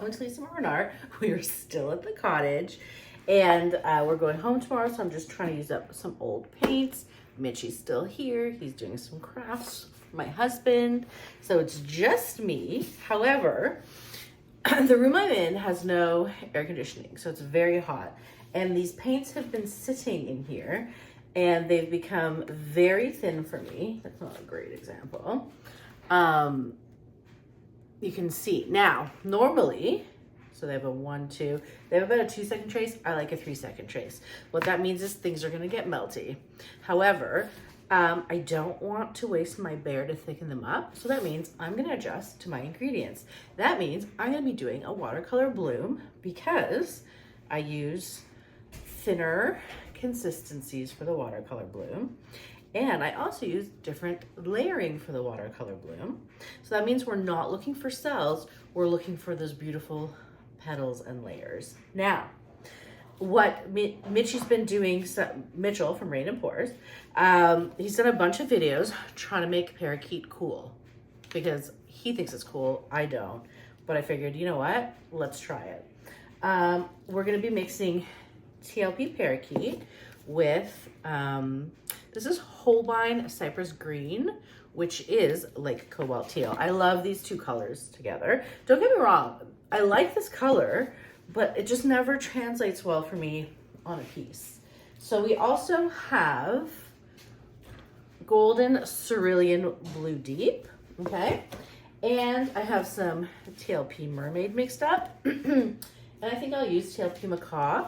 welcome to Lisa Renard. We are still at the cottage and we're going home tomorrow, so I'm just trying to use up some old paints. Mitchie's still here. He's doing some crafts for my husband. So it's just me. However, the room I'm in has no air conditioning, so it's very hot. And these paints have been sitting in here and they've become very thin for me. That's not a great example. You can see now, normally, so they have a 1, 2, they have about a 2-second trace. I like a 3-second trace. What that means is things are gonna get melty. However, I don't want to waste my Behr to thicken them up. So that means I'm gonna adjust to my ingredients. That means I'm gonna be doing a Watercolor Bloom because I use thinner consistencies for the Watercolor Bloom. And I also use different layering for the Watercolor Bloom. So that means we're not looking for cells, we're looking for those beautiful petals and layers. Now, what Mitchie's been doing, Mitchell from Rain and Pours, he's done a bunch of videos trying to make parakeet cool because he thinks it's cool, I don't. But I figured, you know what, let's try it. We're gonna be mixing TLP parakeet with, this is Holbein Cypress Green, which is like cobalt teal. I love these two colors together. Don't get me wrong, I like this color, but it just never translates well for me on a piece. So we also have Golden Cerulean Blue Deep, okay? And I have some TLP Mermaid mixed up. And I think I'll use TLP Macaw,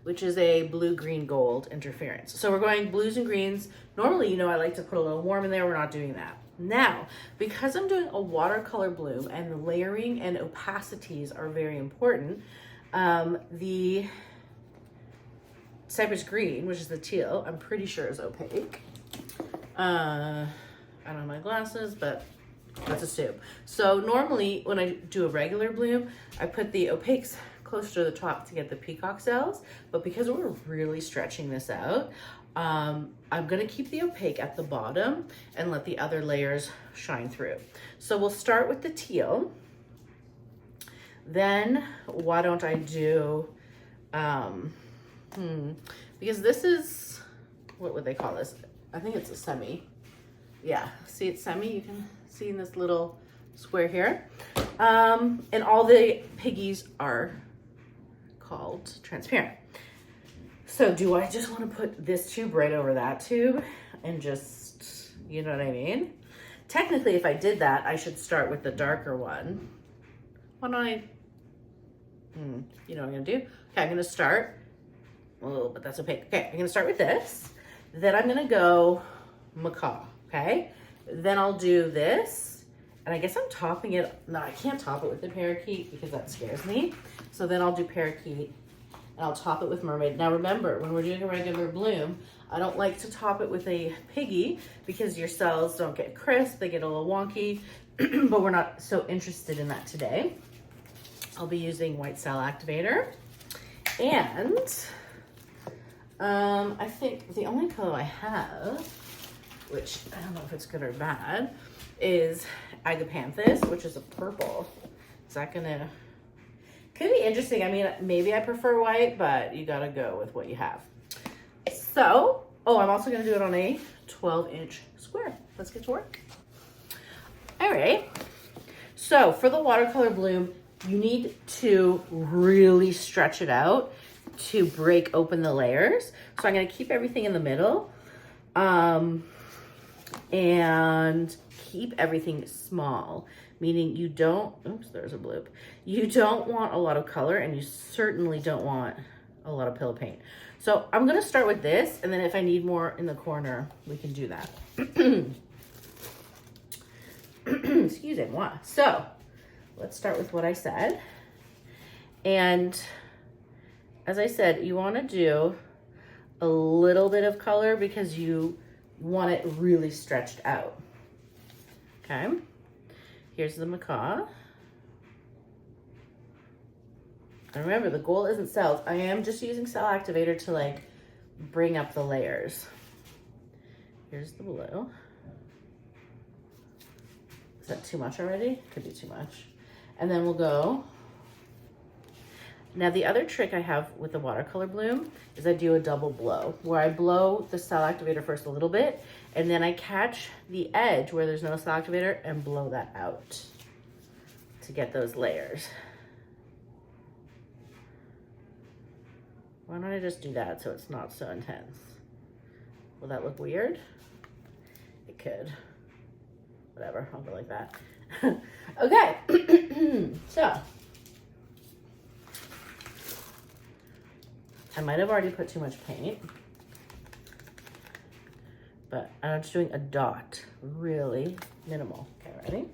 which is a blue-green gold interference. So we're going blues and greens. Normally, you know, I like to put a little warm in there. We're not doing that. Now, because I'm doing a Watercolor Bloom and the layering and opacities are very important, the Cypress Green, which is the teal, I'm pretty sure is opaque. I don't have my glasses, but let's assume. So normally when I do a regular bloom, I put the opaques closer to the top to get the peacock cells, but because we're really stretching this out, I'm gonna keep the opaque at the bottom and let the other layers shine through. So we'll start with the teal. Then why don't I do, because this is, what would they call this? I think it's a semi. Yeah, see it's semi, you can see in this little square here. And all the piggies are called transparent. So do I just want to put this tube right over that tube and just, you know what I mean? Technically, if I did that, I should start with the darker one. Why don't I, you know what I'm gonna do? Okay, I'm gonna start, oh, but that's opaque. Okay, I'm gonna start with this. Then I'm gonna go macaw, okay? Then I'll do this, and I guess I'm topping it. No, I can't top it with the parakeet because that scares me. So then I'll do parakeet and I'll top it with mermaid. Now remember, when we're doing a regular bloom, I don't like to top it with a piggy because your cells don't get crisp, they get a little wonky, but we're not so interested in that today. I'll be using white cell activator. And I think the only color I have, which I don't know if it's good or bad, is agapanthus, which is a purple. Is that gonna, could be interesting. I mean, maybe I prefer white, but you gotta go with what you have. So, oh, I'm also gonna do it on a 12-inch square. Let's get to work. All right, so for the Watercolor Bloom, you need to really stretch it out to break open the layers. So I'm gonna keep everything in the middle and keep everything small, meaning you don't, oops, there's a bloop. You don't want a lot of color and you certainly don't want a lot of pillow paint. So I'm gonna start with this, and then if I need more in the corner, we can do that. Excuse me. So let's start with what I said. And as I said, you wanna do a little bit of color because you want it really stretched out. Okay, here's the macaw. And remember, the goal isn't cells. I am just using cell activator to like bring up the layers. Here's the blue. Is that too much already? Could be too much. And then we'll go Now the other trick I have with the Watercolor Bloom is I do a double blow, where I blow the cell activator first a little bit, and then I catch the edge where there's no cell activator and blow that out to get those layers. Why don't I just do that so it's not so intense? Will that look weird? It could. Whatever, I'll go like that. Okay, so. I might have already put too much paint, but I'm just doing a dot, really minimal. Okay, ready?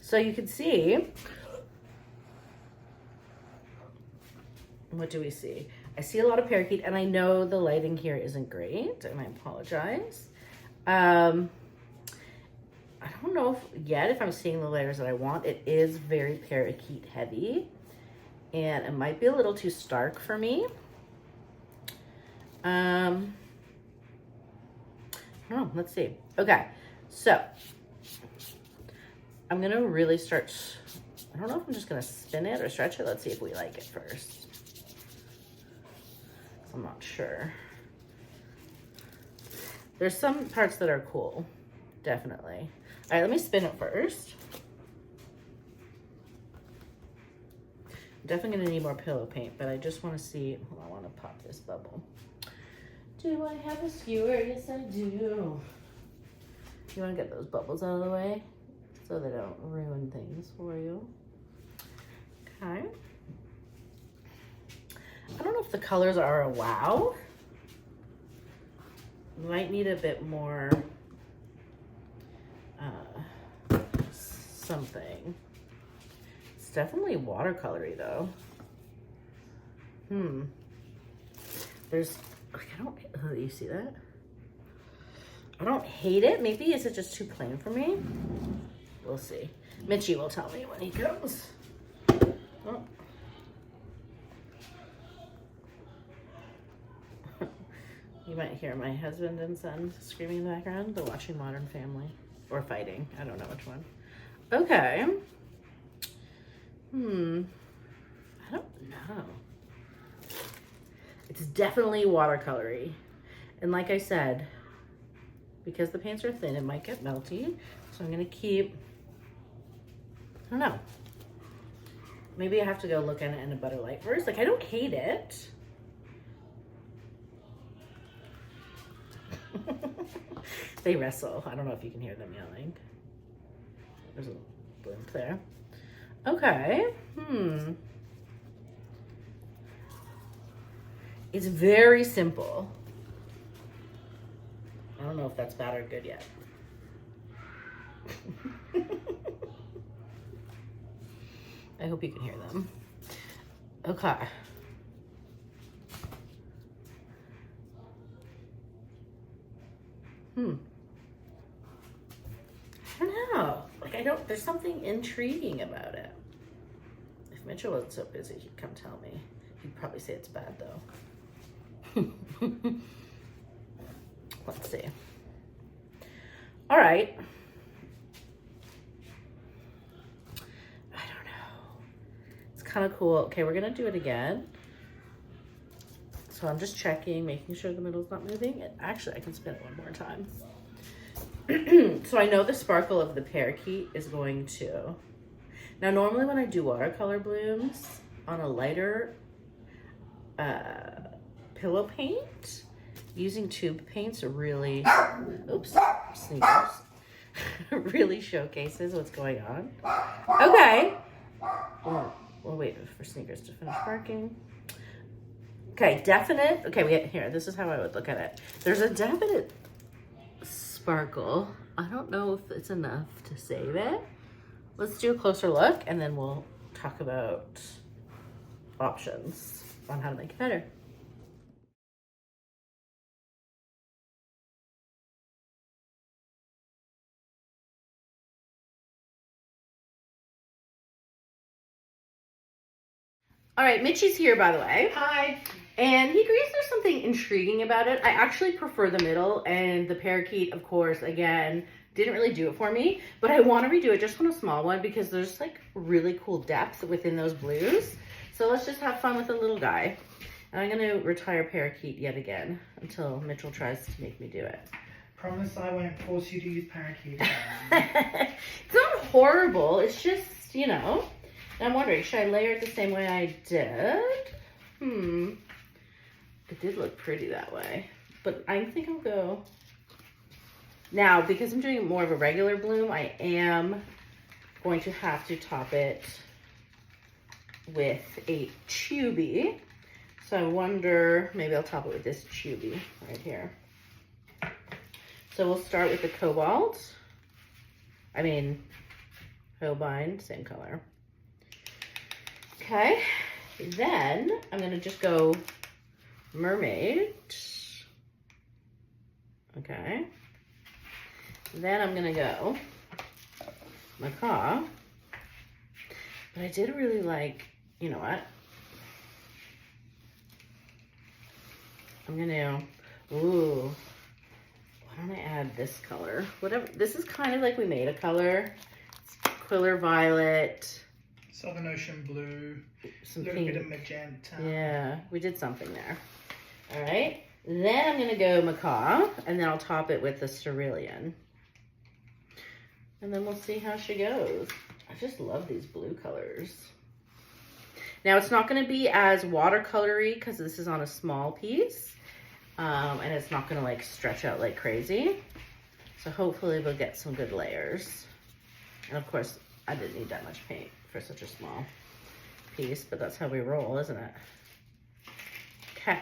So you can see, what do we see? I see a lot of parakeet, and I know the lighting here isn't great, and I apologize. I don't know if I'm seeing the layers that I want. It is very parakeet heavy, and it might be a little too stark for me. I don't know, let's see. Okay, so I'm gonna really start, I don't know if I'm just gonna spin it or stretch it. Let's see if we like it first. I'm not sure. There's some parts that are cool, definitely. All right, let me spin it first. I'm definitely gonna need more pillow paint, but I just wanna see, I wanna pop this bubble. Do I have a skewer? Yes, I do. You wanna get those bubbles out of the way so they don't ruin things for you. Okay. I don't know if the colors are a wow. Might need a bit more something. It's definitely watercolory though. There's, I don't, oh, you see that? I don't hate it. Maybe is it just too plain for me? We'll see. Mitchie will tell me when he comes. Oh. You might hear my husband and son screaming in the background. They're watching Modern Family. Or fighting. I don't know which one. Okay. I don't know. It's definitely watercolory. And like I said, because the paints are thin, it might get melty. So I'm gonna keep, I don't know. Maybe I have to go look at it in a better light first. Like, I don't hate it. They wrestle. I don't know if you can hear them yelling. There's a blimp there. Okay. It's very simple. I don't know if that's bad or good yet. I hope you can hear them. Okay. I don't know. Like, there's something intriguing about it. If Mitchell wasn't so busy, he'd come tell me. He'd probably say it's bad though. Let's see. All right. I don't know. It's kind of cool. Okay, we're gonna do it again. So I'm just checking, making sure the middle's not moving. And actually, I can spin it one more time. So I know the sparkle of the parakeet is going to. Now, normally when I do watercolor blooms on a lighter pillow paint, using tube paints really, oops, sneakers, really showcases what's going on. Okay. We'll wait for sneakers to finish barking. Okay, definite. Okay, here, this is how I would look at it. There's a definite sparkle. I don't know if it's enough to save it. Let's do a closer look and then we'll talk about options on how to make it better. All right, Mitchie's here, by the way. Hi. And he agrees there's something intriguing about it. I actually prefer the middle, and the parakeet, of course, again, didn't really do it for me. But I want to redo it just on a small one because there's like really cool depth within those blues. So let's just have fun with the little guy. And I'm going to retire parakeet yet again until Mitchell tries to make me do it. Promise I won't force you to use parakeet. It's not horrible. It's just, you know. I'm wondering, should I layer it the same way I did? It did look pretty that way. But I think I'll go. Now, because I'm doing more of a regular bloom, I am going to have to top it with a chubby. So I wonder, maybe I'll top it with this chubby right here. So we'll start with the cobalt. I mean, Holbein, same color. Okay, then I'm gonna just go mermaid. Okay. Then I'm gonna go macaw. But I did really like, you know what? I'm gonna, ooh, why don't I add this color? Whatever, this is kind of like we made a color. It's Quiller Violet. Southern Ocean Blue. Some a little pink. bit of magenta. Yeah, we did something there. All right, then I'm gonna go macaw, and then I'll top it with the cerulean. And then we'll see how she goes. I just love these blue colors. Now it's not gonna be as watercolory because this is on a small piece. And it's not gonna like stretch out like crazy. So hopefully we'll get some good layers. And of course, I didn't need that much paint for such a small piece, but that's how we roll, isn't it? Okay.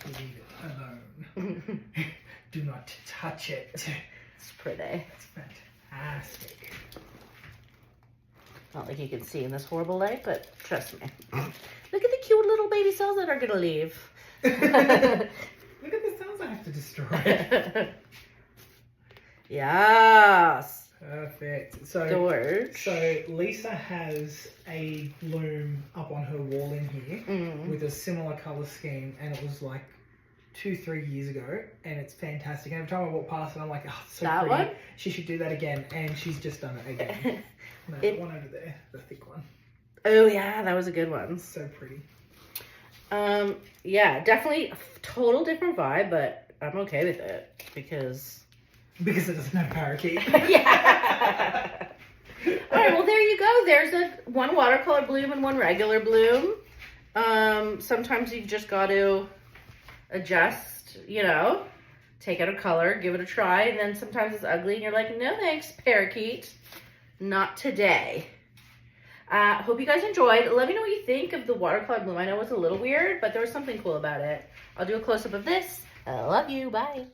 Leave it alone. Do not touch it. It's pretty. It's fantastic. Not like you can see in this horrible light, but trust me. Look at the cute little baby cells that are gonna leave. Look at the cells I have to destroy. Yes. Perfect. So, George. so Lisa has a bloom up on her wall in here with a similar color scheme, and it was like 2-3 years ago, and it's fantastic. And every time I walk past it, I'm like, oh, it's so That pretty. one? She should do that again, and she's just done it again. No, the one over there, the thick one. Oh yeah, that was a good one. So pretty. Yeah, definitely a total different vibe, but I'm okay with it because it doesn't have parakeet. yeah. All right, well there you go. There's one watercolor bloom and one regular bloom. Sometimes you've just got to adjust, you know, take out a color, give it a try, and then sometimes it's ugly and you're like, no thanks, parakeet, not today. Hope you guys enjoyed. Let me know what you think of the watercolor bloom. I know it's a little weird, but there was something cool about it. I'll do a close-up of this. I love you. Bye.